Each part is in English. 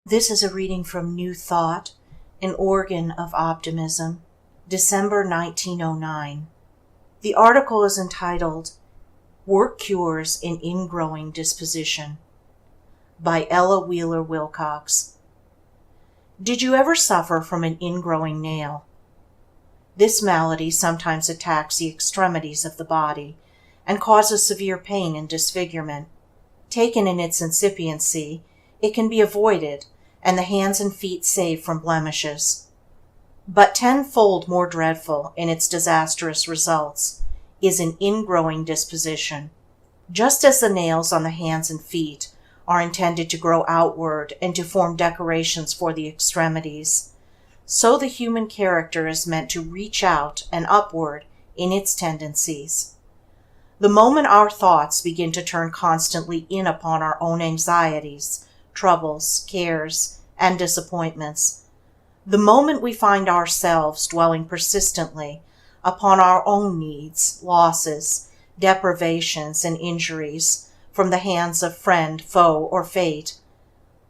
This is a reading from New Thought, an organ of optimism, December 1909. The article is entitled, Work Cures an Ingrowing Disposition, by Ella Wheeler Wilcox. Did you ever suffer from an ingrowing nail? This malady sometimes attacks the extremities of the body and causes severe pain and disfigurement. Taken in its incipiency, it can be avoided and the hands and feet saved from blemishes. But tenfold more dreadful in its disastrous results is an ingrowing disposition. Just as the nails on the hands and feet are intended to grow outward and to form decorations for the extremities, so the human character is meant to reach out and upward in its tendencies. The moment our thoughts begin to turn constantly in upon our own anxieties, troubles, cares, and disappointments, the moment we find ourselves dwelling persistently upon our own needs, losses, deprivations, and injuries from the hands of friend, foe, or fate,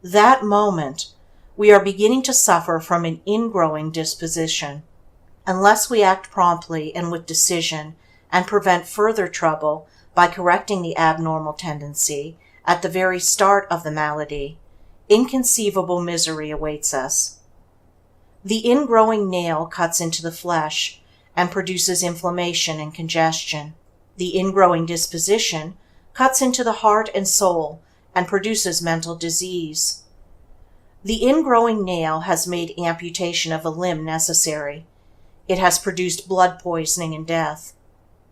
that moment we are beginning to suffer from an ingrowing disposition. Unless we act promptly and with decision and prevent further trouble by correcting the abnormal tendency at the very start of the malady, inconceivable misery awaits us. The ingrowing nail cuts into the flesh and produces inflammation and congestion. The ingrowing disposition cuts into the heart and soul and produces mental disease. The ingrowing nail has made amputation of a limb necessary. It has produced blood poisoning and death.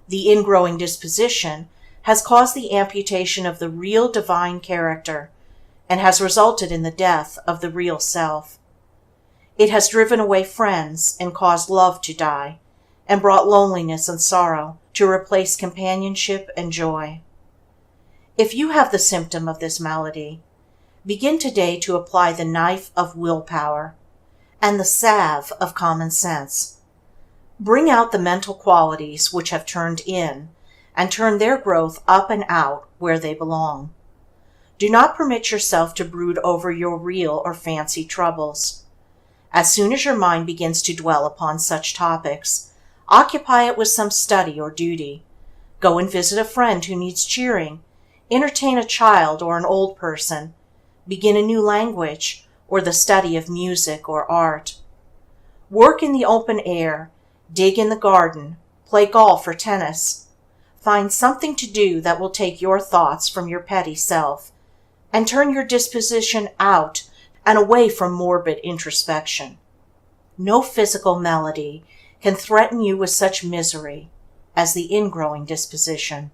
The ingrowing disposition has caused the amputation of the real divine character and has resulted in the death of the real self. It has driven away friends and caused love to die, and brought loneliness and sorrow to replace companionship and joy. If you have the symptom of this malady, begin today to apply the knife of willpower and the salve of common sense. Bring out the mental qualities which have turned in, and turn their growth up and out where they belong. Do not permit yourself to brood over your real or fancy troubles. As soon as your mind begins to dwell upon such topics, occupy it with some study or duty. Go and visit a friend who needs cheering, entertain a child or an old person, begin a new language or the study of music or art. Work in the open air, dig in the garden, play golf or tennis. Find something to do that will take your thoughts from your petty self and turn your disposition out and away from morbid introspection. No physical malady can threaten you with such misery as the ingrowing disposition.